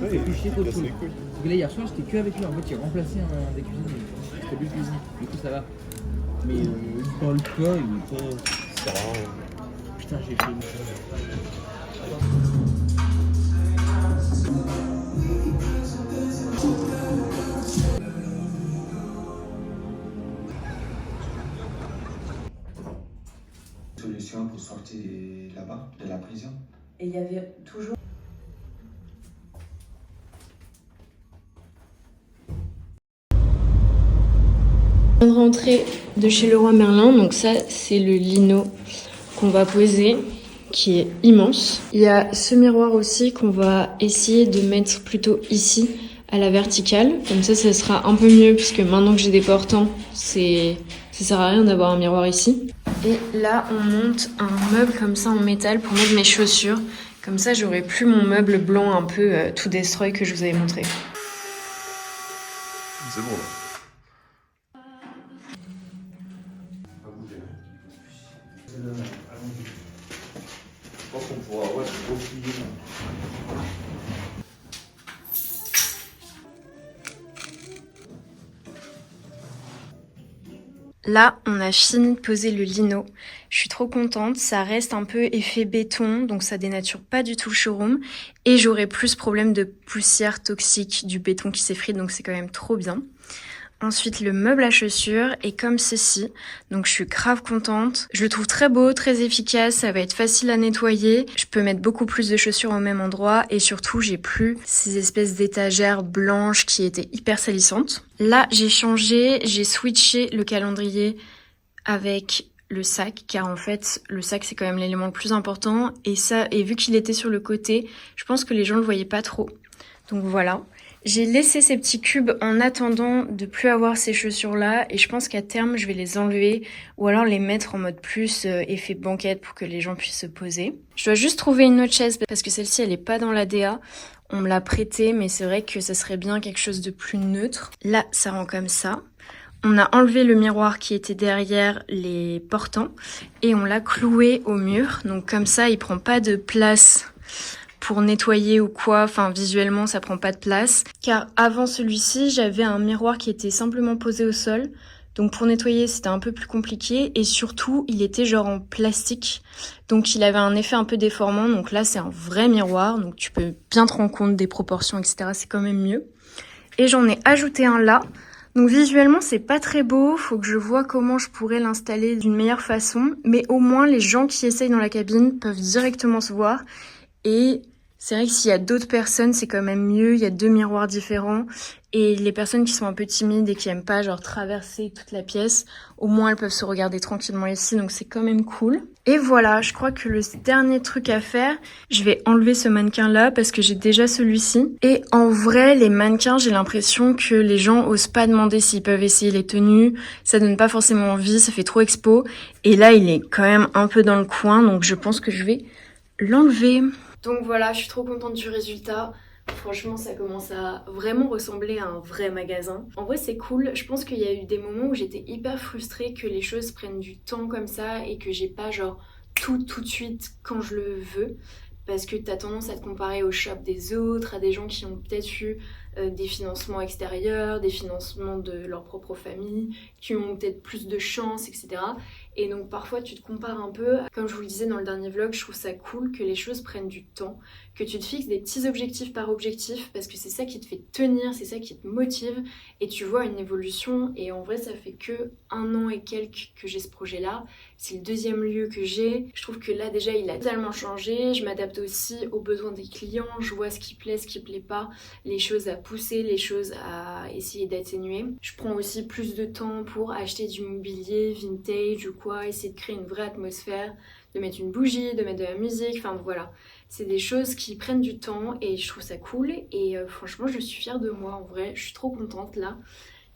Il fait plus chier qu'autre chose. Parce que là, hier soir, j'étais que avec lui. En fait, j'ai remplacé un des cuisiniers. C'était lui le cuisinier. Du coup, ça va. Mais il parle pas, il est pas. Ça va. Putain, j'ai fait une. Solution pour sortir là-bas, de la prison. Et il y avait toujours... On vient de rentrer de chez Leroy Merlin, donc ça c'est le lino qu'on va poser, qui est immense. Il y a ce miroir aussi qu'on va essayer de mettre plutôt ici, à la verticale. Comme ça sera un peu mieux, puisque maintenant que j'ai des portants, ça sert à rien d'avoir un miroir ici. Et là, on monte un meuble comme ça en métal pour mettre mes chaussures. Comme ça, j'aurai plus mon meuble blanc un peu tout destroy que je vous avais montré. C'est bon là. Je pense qu'on pourra replier. Là, on a fini de poser le lino. Je suis trop contente. Ça reste un peu effet béton, donc ça dénature pas du tout le showroom. Et j'aurai plus problème de poussière toxique du béton qui s'effrite, donc c'est quand même trop bien. Ensuite, le meuble à chaussures est comme ceci. Donc je suis grave contente. Je le trouve très beau, très efficace. Ça va être facile à nettoyer. Je peux mettre beaucoup plus de chaussures au même endroit. Et surtout, j'ai plus ces espèces d'étagères blanches qui étaient hyper salissantes. Là, j'ai changé. J'ai switché le calendrier avec le sac. Car en fait, le sac, c'est quand même l'élément le plus important. Et vu qu'il était sur le côté, je pense que les gens le voyaient pas trop. Donc voilà. J'ai laissé ces petits cubes en attendant de plus avoir ces chaussures-là et je pense qu'à terme, je vais les enlever ou alors les mettre en mode plus effet banquette pour que les gens puissent se poser. Je dois juste trouver une autre chaise parce que celle-ci, elle est pas dans la DA. On me l'a prêtée, mais c'est vrai que ça serait bien quelque chose de plus neutre. Là, ça rend comme ça. On a enlevé le miroir qui était derrière les portants et on l'a cloué au mur. Donc comme ça, il prend pas de place pour nettoyer ou quoi, enfin visuellement ça prend pas de place. Car avant celui-ci, j'avais un miroir qui était simplement posé au sol. Donc pour nettoyer, c'était un peu plus compliqué. Et surtout, il était genre en plastique. Donc il avait un effet un peu déformant. Donc là, c'est un vrai miroir. Donc tu peux bien te rendre compte des proportions, etc. C'est quand même mieux. Et j'en ai ajouté un là. Donc visuellement, c'est pas très beau. Faut que je vois comment je pourrais l'installer d'une meilleure façon. Mais au moins, les gens qui essayent dans la cabine peuvent directement se voir. Et c'est vrai que s'il y a d'autres personnes, c'est quand même mieux. Il y a 2 miroirs différents. Et les personnes qui sont un peu timides et qui aiment pas genre traverser toute la pièce, au moins elles peuvent se regarder tranquillement ici. Donc c'est quand même cool. Et voilà, je crois que le dernier truc à faire, je vais enlever ce mannequin là parce que j'ai déjà celui-ci. Et en vrai, les mannequins, j'ai l'impression que les gens osent pas demander s'ils peuvent essayer les tenues. Ça donne pas forcément envie, ça fait trop expo. Et là, il est quand même un peu dans le coin. Donc je pense que je vais l'enlever. Donc voilà, je suis trop contente du résultat. Franchement, ça commence à vraiment ressembler à un vrai magasin. En vrai, c'est cool. Je pense qu'il y a eu des moments où j'étais hyper frustrée que les choses prennent du temps comme ça et que j'ai pas genre tout de suite quand je le veux. Parce que t'as tendance à te comparer au shop des autres, à des gens qui ont peut-être eu des financements extérieurs, des financements de leur propre famille, qui ont peut-être plus de chance, etc. Et donc parfois tu te compares un peu. Comme je vous le disais dans le dernier vlog, je trouve ça cool que les choses prennent du temps, que tu te fixes des petits objectifs par objectif, parce que c'est ça qui te fait tenir, c'est ça qui te motive, et tu vois une évolution. Et en vrai, ça fait que 1 an et quelques que j'ai ce projet-là. C'est le 2e lieu que j'ai. Je trouve que là déjà il a totalement changé. Je m'adapte aussi aux besoins des clients, je vois ce qui plaît, ce qui plaît pas, les choses à pousser, les choses à essayer d'atténuer. Je prends aussi plus de temps pour acheter du mobilier vintage ou quoi, essayer de créer une vraie atmosphère, de mettre une bougie, de mettre de la musique, enfin voilà. C'est des choses qui prennent du temps et je trouve ça cool et franchement je suis fière de moi en vrai, je suis trop contente là.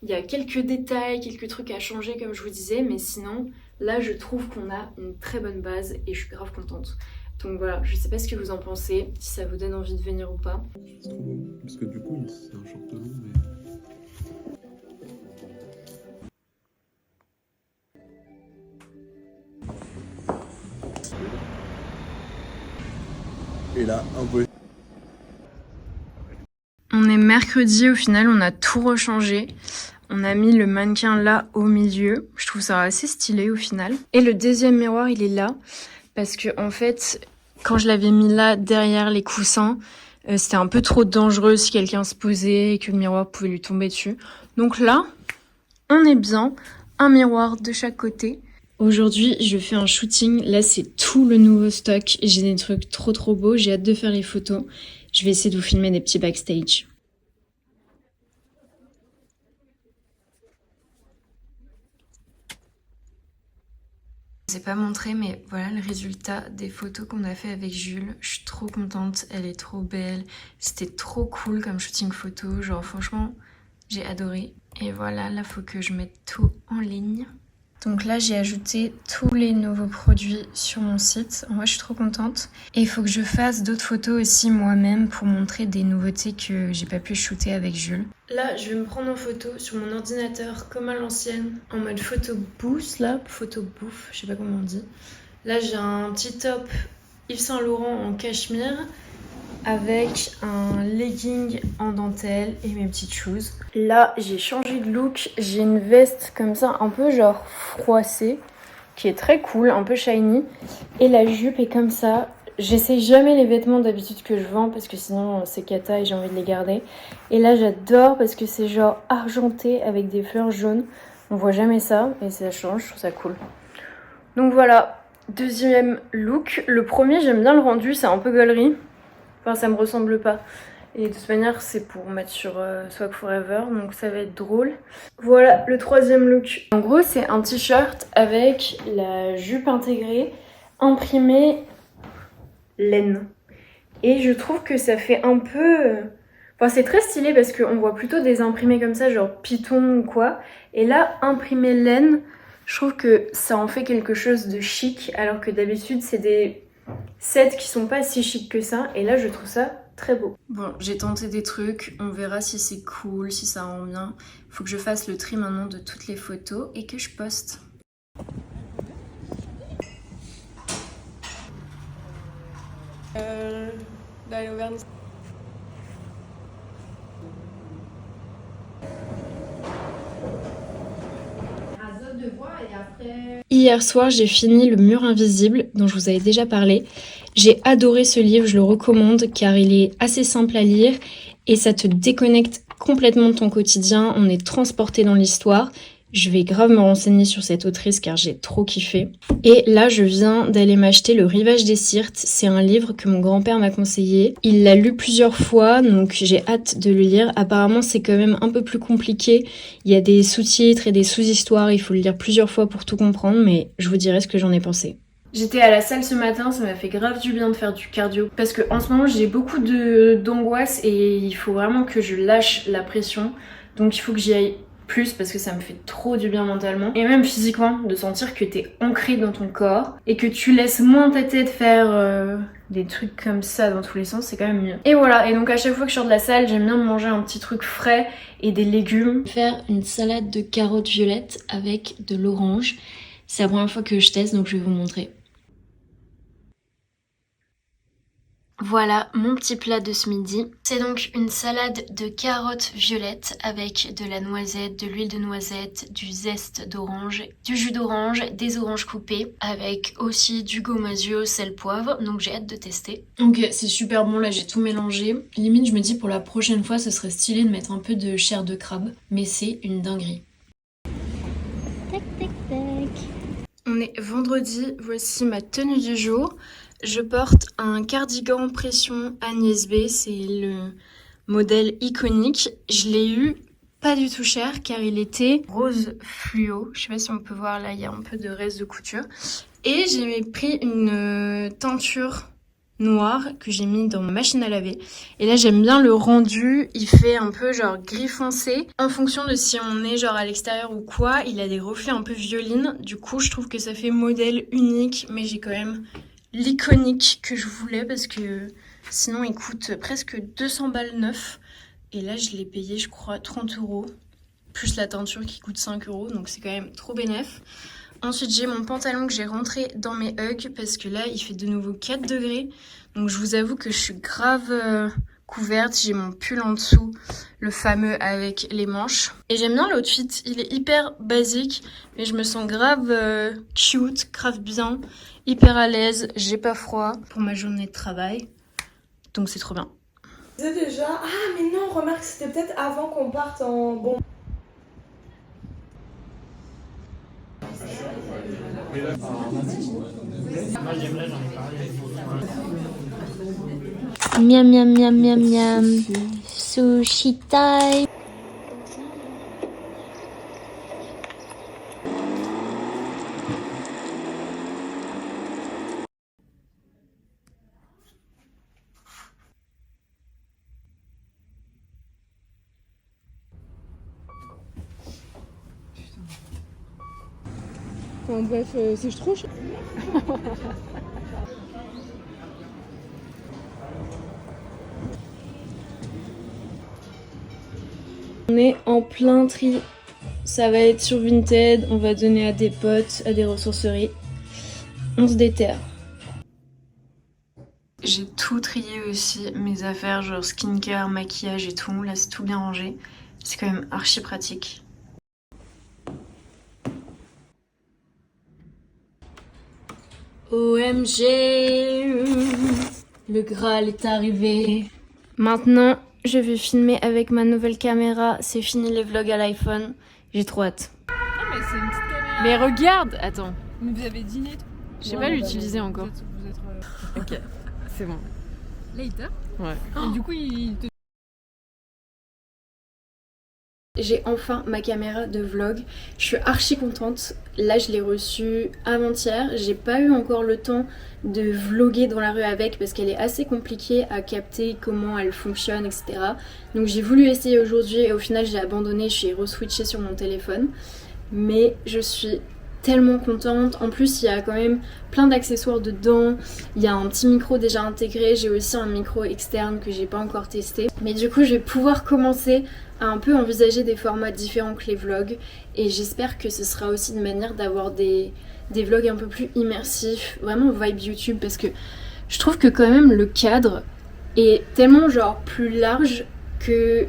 Il y a quelques détails, quelques trucs à changer comme je vous disais, mais sinon là je trouve qu'on a une très bonne base et je suis grave contente. Donc voilà, je sais pas ce que vous en pensez, si ça vous donne envie de venir ou pas. C'est trop beau. Parce que du coup, c'est un short long, mais. Et là, un peu. On est mercredi, au final, on a tout rechangé. On a mis le mannequin là au milieu. Je trouve ça assez stylé au final. Et le deuxième miroir, il est là. Parce que en fait, quand je l'avais mis là derrière les coussins, c'était un peu trop dangereux si quelqu'un se posait et que le miroir pouvait lui tomber dessus. Donc là, on est bien. Un miroir de chaque côté. Aujourd'hui, je fais un shooting. Là, c'est tout le nouveau stock. J'ai des trucs trop beaux. J'ai hâte de faire les photos. Je vais essayer de vous filmer des petits backstage. Je ne vous ai pas montré, mais voilà le résultat des photos qu'on a fait avec Jules. Je suis trop contente, elle est trop belle. C'était trop cool comme shooting photo. Genre franchement, j'ai adoré. Et voilà, là, faut que je mette tout en ligne. Donc là, j'ai ajouté tous les nouveaux produits sur mon site. En vrai, je suis trop contente. Et il faut que je fasse d'autres photos aussi moi-même pour montrer des nouveautés que j'ai pas pu shooter avec Jules. Là, je vais me prendre en photo sur mon ordinateur comme à l'ancienne, en mode photo boost, là, photo bouffe, je sais pas comment on dit. Là, j'ai un petit top Yves Saint Laurent en cachemire avec un legging en dentelle et mes petites shoes. Là, j'ai changé de look. J'ai une veste comme ça, un peu genre froissée, qui est très cool, un peu shiny. Et la jupe est comme ça. J'essaie jamais les vêtements d'habitude que je vends parce que sinon c'est cata et j'ai envie de les garder. Et là, j'adore parce que c'est genre argenté avec des fleurs jaunes. On voit jamais ça et ça change, je trouve ça cool. Donc voilà, deuxième look. Le premier, j'aime bien le rendu, c'est un peu gaulerie. Enfin, ça me ressemble pas. Et de toute manière, c'est pour mettre sur Swag Forever, donc ça va être drôle. Voilà le troisième look. En gros, c'est un t-shirt avec la jupe intégrée, imprimée laine. Et je trouve que ça fait un peu... Enfin, c'est très stylé parce qu'on voit plutôt des imprimés comme ça, genre Python ou quoi. Et là, imprimé laine, je trouve que ça en fait quelque chose de chic, alors que d'habitude, c'est des sets qui sont pas si chic que ça. Et là, je trouve ça très beau. Bon, j'ai tenté des trucs, on verra si c'est cool, si ça rend bien. Faut que je fasse le tri maintenant de toutes les photos et que je poste. D'aller au vernissage. Hier soir, j'ai fini Le Mur Invisible, dont je vous avais déjà parlé. J'ai adoré ce livre, je le recommande car il est assez simple à lire et ça te déconnecte complètement de ton quotidien. On est transporté dans l'histoire. Je vais grave me renseigner sur cette autrice car j'ai trop kiffé. Et là, je viens d'aller m'acheter Le Rivage des Syrtes. C'est un livre que mon grand-père m'a conseillé. Il l'a lu plusieurs fois, donc j'ai hâte de le lire. Apparemment, c'est quand même un peu plus compliqué. Il y a des sous-titres et des sous-histoires. Il faut le lire plusieurs fois pour tout comprendre, mais je vous dirai ce que j'en ai pensé. J'étais à la salle ce matin, ça m'a fait grave du bien de faire du cardio. Parce que en ce moment, j'ai beaucoup d'angoisse et il faut vraiment que je lâche la pression. Donc il faut que j'y aille plus parce que ça me fait trop du bien mentalement et même physiquement, de sentir que t'es ancré dans ton corps et que tu laisses moins ta tête faire des trucs comme ça dans tous les sens, c'est quand même mieux. Et voilà, et donc à chaque fois que je sors de la salle, j'aime bien manger un petit truc frais et des légumes. Faire une salade de carottes violettes avec de l'orange. C'est la première fois que je teste, donc je vais vous montrer. Voilà mon petit plat de ce midi. C'est donc une salade de carottes violettes avec de la noisette, de l'huile de noisette, du zeste d'orange, du jus d'orange, des oranges coupées, avec aussi du gomasio, sel, poivre. Donc j'ai hâte de tester. Donc c'est super bon, là j'ai tout mélangé. Limite je me dis pour la prochaine fois ce serait stylé de mettre un peu de chair de crabe, mais c'est une dinguerie. Tac tac tac. On est vendredi, voici ma tenue du jour. Je porte un cardigan pression Agnès B, c'est le modèle iconique. Je l'ai eu pas du tout cher car il était rose fluo. Je sais pas si on peut voir là, il y a un peu de reste de couture. Et j'ai pris une teinture noire que j'ai mis dans ma machine à laver. Et là j'aime bien le rendu, il fait un peu genre gris foncé. En fonction de si on est genre à l'extérieur ou quoi, il a des reflets un peu violines. Du coup je trouve que ça fait modèle unique, mais j'ai quand même l'iconique que je voulais parce que sinon il coûte presque 200 balles neuf. Et là je l'ai payé je crois 30 €, plus la teinture qui coûte 5 €, donc c'est quand même trop bénef. Ensuite j'ai mon pantalon que j'ai rentré dans mes Ugg parce que là il fait de nouveau 4 degrés. Donc je vous avoue que je suis grave couverte, j'ai mon pull en dessous, le fameux avec les manches. Et j'aime bien l'outfit, il est hyper basique, mais je me sens grave cute, grave bien, hyper à l'aise, j'ai pas froid pour ma journée de travail. Donc c'est trop bien. C'est déjà... Ah mais non, remarque, c'était peut-être avant qu'on parte en... Bon... Miam miam miam miam miam. Sushi time. Enfin bref, c'est trop chaud. On est en plein tri. Ça va être sur Vinted, on va donner à des potes, à des ressourceries. On se déterre. J'ai tout trié aussi, mes affaires genre skincare, maquillage et tout. Là c'est tout bien rangé. C'est quand même archi pratique. OMG, le Graal est arrivé. Maintenant, je vais filmer avec ma nouvelle caméra. C'est fini les vlogs à l'iPhone. J'ai trop hâte. Non mais c'est une petite caméra. Mais regarde, attends. Mais vous avez dîné. Je sais pas l'utiliser encore. Vous êtes Ok, c'est bon. later. Ouais. Et du coup il te... J'ai enfin ma caméra de vlog, je suis archi contente. Là je l'ai reçue avant-hier, j'ai pas eu encore le temps de vlogger dans la rue avec parce qu'elle est assez compliquée à capter comment elle fonctionne, etc. Donc j'ai voulu essayer aujourd'hui et au final j'ai abandonné, je suis re-switchée sur mon téléphone. Mais je suis tellement contente, en plus il y a quand même plein d'accessoires dedans, il y a un petit micro déjà intégré, j'ai aussi un micro externe que j'ai pas encore testé. Mais du coup je vais pouvoir commencer à un peu envisager des formats différents que les vlogs et j'espère que ce sera aussi une manière d'avoir des vlogs un peu plus immersifs, vraiment vibe YouTube, parce que je trouve que quand même le cadre est tellement genre plus large que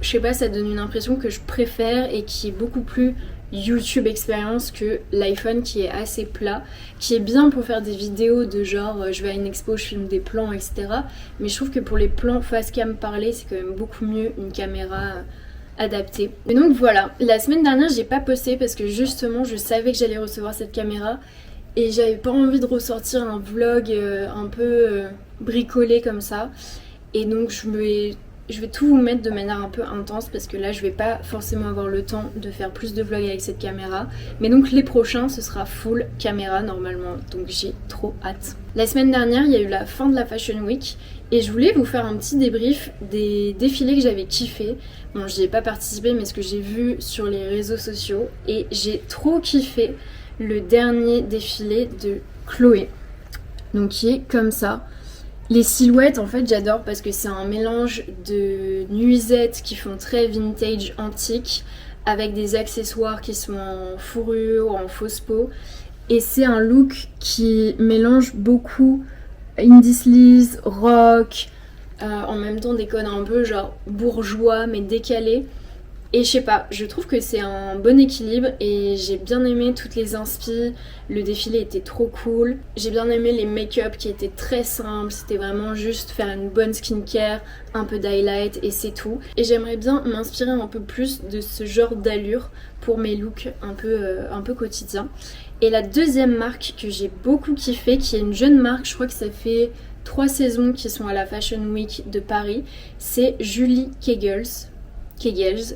je sais pas, ça donne une impression que je préfère et qui est beaucoup plus YouTube expérience que l'iPhone qui est assez plat, qui est bien pour faire des vidéos de genre je vais à une expo, je filme des plans, etc. Mais je trouve que pour les plans face cam parler, c'est quand même beaucoup mieux une caméra adaptée. Et donc voilà, la semaine dernière j'ai pas posté parce que justement je savais que j'allais recevoir cette caméra et j'avais pas envie de ressortir un vlog un peu bricolé comme ça. Et donc je vais tout vous mettre de manière un peu intense parce que là je vais pas forcément avoir le temps de faire plus de vlogs avec cette caméra. Mais donc les prochains ce sera full caméra normalement, donc j'ai trop hâte. La semaine dernière il y a eu la fin de la Fashion Week et je voulais vous faire un petit débrief des défilés que j'avais kiffé. Bon j'y ai pas participé mais ce que j'ai vu sur les réseaux sociaux, et j'ai trop kiffé le dernier défilé de Chloé. Donc qui est comme ça. Les silhouettes en fait j'adore parce que c'est un mélange de nuisettes qui font très vintage antique avec des accessoires qui sont en fourrure, en fausse peau, et c'est un look qui mélange beaucoup indie sleaze, rock, en même temps des codes un peu genre bourgeois mais décalés. Et je sais pas, je trouve que c'est un bon équilibre et j'ai bien aimé toutes les inspi, le défilé était trop cool. J'ai bien aimé les make-up qui étaient très simples, c'était vraiment juste faire une bonne skincare, un peu d'highlight et c'est tout. Et j'aimerais bien m'inspirer un peu plus de ce genre d'allure pour mes looks un peu quotidiens. Et la deuxième marque que j'ai beaucoup kiffé, qui est une jeune marque, je crois que ça fait 3 saisons qu'ils sont à la Fashion Week de Paris, c'est Julie Kegels,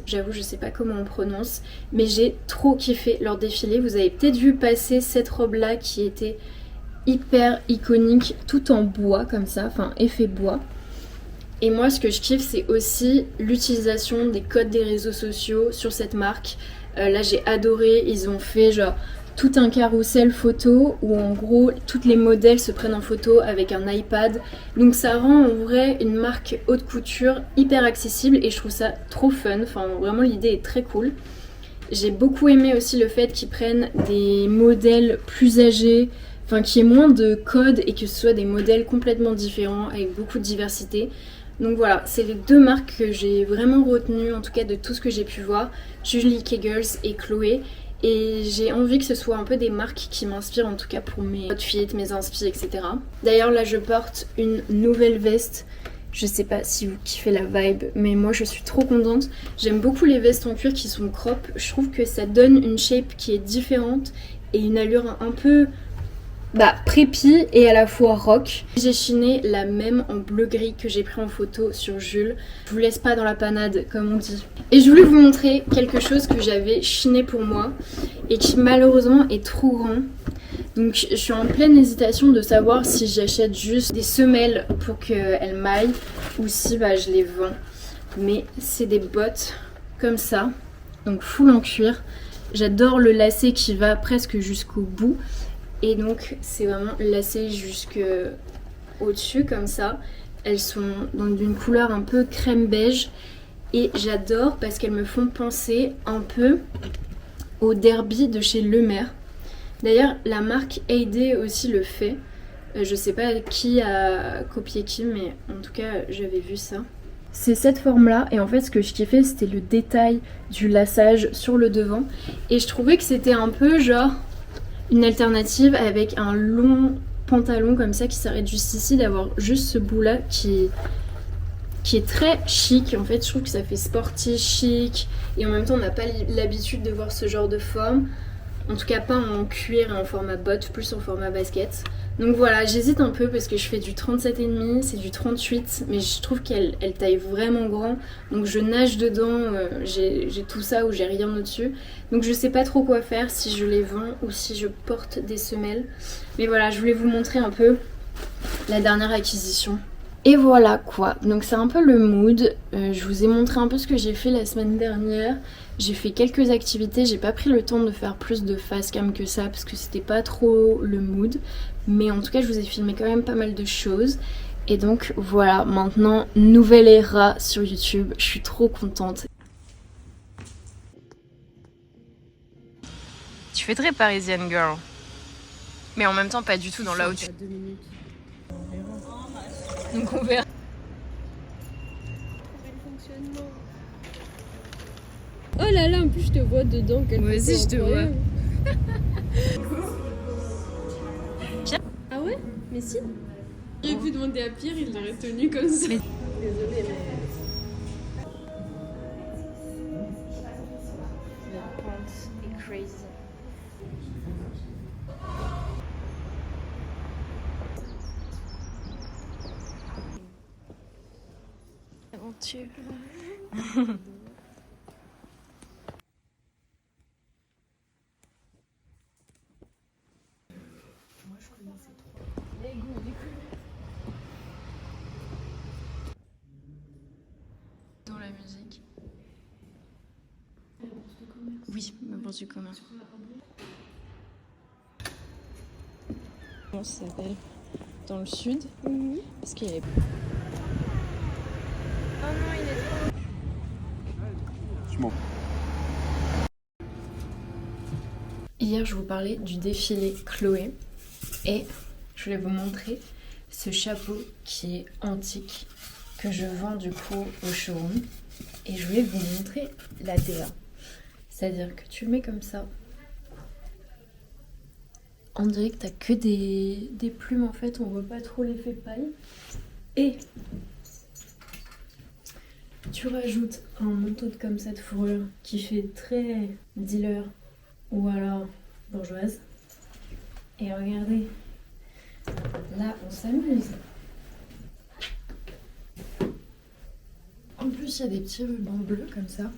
j'avoue je sais pas comment on prononce, mais j'ai trop kiffé leur défilé. Vous avez peut-être vu passer cette robe là qui était hyper iconique, tout en bois comme ça, enfin effet bois. Et moi ce que je kiffe c'est aussi l'utilisation des codes des réseaux sociaux sur cette marque. Là j'ai adoré, ils ont fait genre tout un carrousel photo où en gros toutes les modèles se prennent en photo avec un iPad. Donc ça rend en vrai une marque haute couture hyper accessible et je trouve ça trop fun. Enfin vraiment l'idée est très cool. J'ai beaucoup aimé aussi le fait qu'ils prennent des modèles plus âgés, enfin qu'il y ait moins de codes et que ce soit des modèles complètement différents avec beaucoup de diversité. Donc voilà, c'est les deux marques que j'ai vraiment retenues, en tout cas de tout ce que j'ai pu voir, Julie Kegels et Chloé. Et j'ai envie que ce soit un peu des marques qui m'inspirent, en tout cas pour mes outfits, mes inspi, etc. D'ailleurs là je porte une nouvelle veste. Je sais pas si vous kiffez la vibe, mais moi je suis trop contente. J'aime beaucoup les vestes en cuir qui sont crop. Je trouve que ça donne une shape qui est différente et une allure un peu préppy et à la fois rock. J'ai chiné la même en bleu gris que j'ai pris en photo sur Jules. Je vous laisse pas dans la panade comme on dit. Et je voulais vous montrer quelque chose que j'avais chiné pour moi et qui malheureusement est trop grand. Donc je suis en pleine hésitation de savoir si j'achète juste des semelles pour qu'elles maillent ou si je les vends. Mais c'est des bottes comme ça, donc full en cuir. J'adore le lacet qui va presque jusqu'au bout. Et donc c'est vraiment lacé jusqu'au dessus comme ça. Elles sont d'une couleur un peu crème beige. Et j'adore parce qu'elles me font penser un peu au derby de chez Lemaire. D'ailleurs la marque Heidi aussi le fait. Je sais pas qui a copié qui, mais en tout cas j'avais vu ça. C'est cette forme là et en fait ce que je kiffais c'était le détail du laçage sur le devant. Et je trouvais que c'était un peu genre une alternative avec un long pantalon comme ça qui s'arrête juste ici, d'avoir juste ce bout là qui est très chic. En fait je trouve que ça fait sporty, chic et en même temps on n'a pas l'habitude de voir ce genre de forme. En tout cas pas en cuir et en format botte, plus en format basket. Donc voilà, j'hésite un peu parce que je fais du 37,5, c'est du 38, mais je trouve qu'elle taille vraiment grand. Donc je nage dedans, j'ai tout ça ou j'ai rien au-dessus. Donc je sais pas trop quoi faire, si je les vends ou si je porte des semelles. Mais voilà, je voulais vous montrer un peu la dernière acquisition. Et voilà quoi, donc c'est un peu le mood. Je vous ai montré un peu ce que j'ai fait la semaine dernière. J'ai fait quelques activités, j'ai pas pris le temps de faire plus de face cam que ça parce que c'était pas trop le mood. Mais en tout cas je vous ai filmé quand même pas mal de choses. Et donc voilà, maintenant nouvelle era sur YouTube, je suis trop contente. Tu fais très parisienne girl. Mais en même temps pas du tout dans là où tu... 2 minutes. Donc on verra. Oh là là, en plus je te vois dedans. Moi aussi je te vois. Ah ouais? Mais si. J'aurais pu demander à Pierre, il l'aurait tenu comme ça. Mais... Désolée mais... La pente est crazy. Aventure. Dans la musique. Oui, ma bourse du commun. Comment ça s'appelle? Dans le sud. Parce qu'il y a... Oh non, il est trop... Hier, je vous parlais du défilé Chloé et je voulais vous montrer ce chapeau qui est antique que je vends du coup au showroom et je voulais vous montrer la DA. C'est-à-dire que tu le mets comme ça. On dirait que t'as que des plumes en fait, on voit pas trop l'effet paille. Et tu rajoutes un manteau comme ça de fourrure qui fait très dealer ou alors bourgeoise. Et regardez, là on s'amuse. En plus il y a des petits rubans bleus comme ça.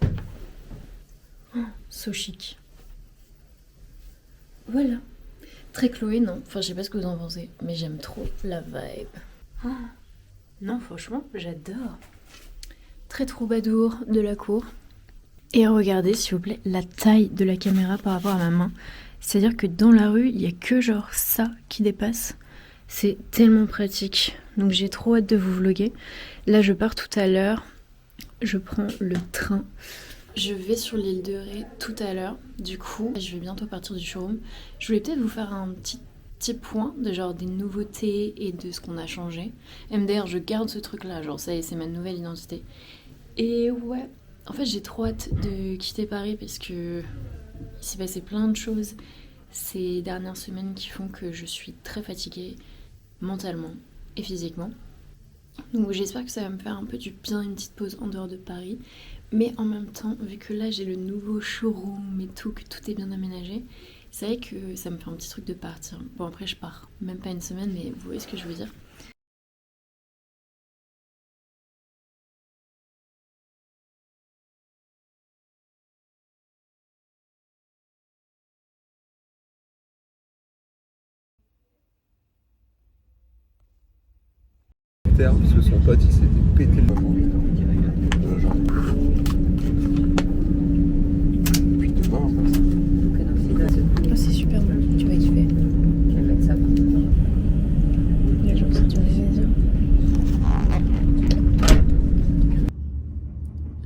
Oh, so chic. Voilà. Très Chloé, non. Enfin, je sais pas ce que vous en pensez, mais j'aime trop la vibe. Oh. Non, franchement, j'adore. Très troubadour de la cour. Et regardez, s'il vous plaît, la taille de la caméra par rapport à ma main. C'est-à-dire que dans la rue, il y a que genre ça qui dépasse. C'est tellement pratique. Donc j'ai trop hâte de vous vlogger. Là, je pars tout à l'heure. Je prends le train. Je vais sur l'île de Ré tout à l'heure. Du coup, je vais bientôt partir du showroom. Je voulais peut-être vous faire un petit point de genre des nouveautés et de ce qu'on a changé. MDR, je garde ce truc-là. Genre ça y est, c'est ma nouvelle identité. Et ouais, en fait, j'ai trop hâte de quitter Paris parce que il s'est passé plein de choses ces dernières semaines qui font que je suis très fatiguée mentalement et physiquement. Donc j'espère que ça va me faire un peu du bien, une petite pause en dehors de Paris. Mais en même temps, vu que là j'ai le nouveau showroom et tout, que tout est bien aménagé, c'est vrai que ça me fait un petit truc de partir. Bon après je pars, même pas une semaine, mais vous voyez ce que je veux dire. Parce que son pote il s'était pété le moment. Puis demain, Oh, c'est super bon, tu vas kiffer. Je vais mettre ça. Les gens c'est du plaisir.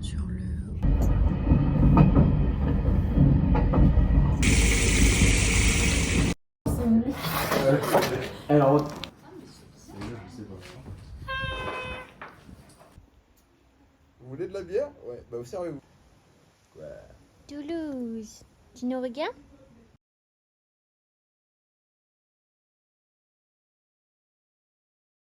Sur le... Alors, Vous voulez de la bière? Ouais, bah servez-vous. Toulouse, tu nous regardes?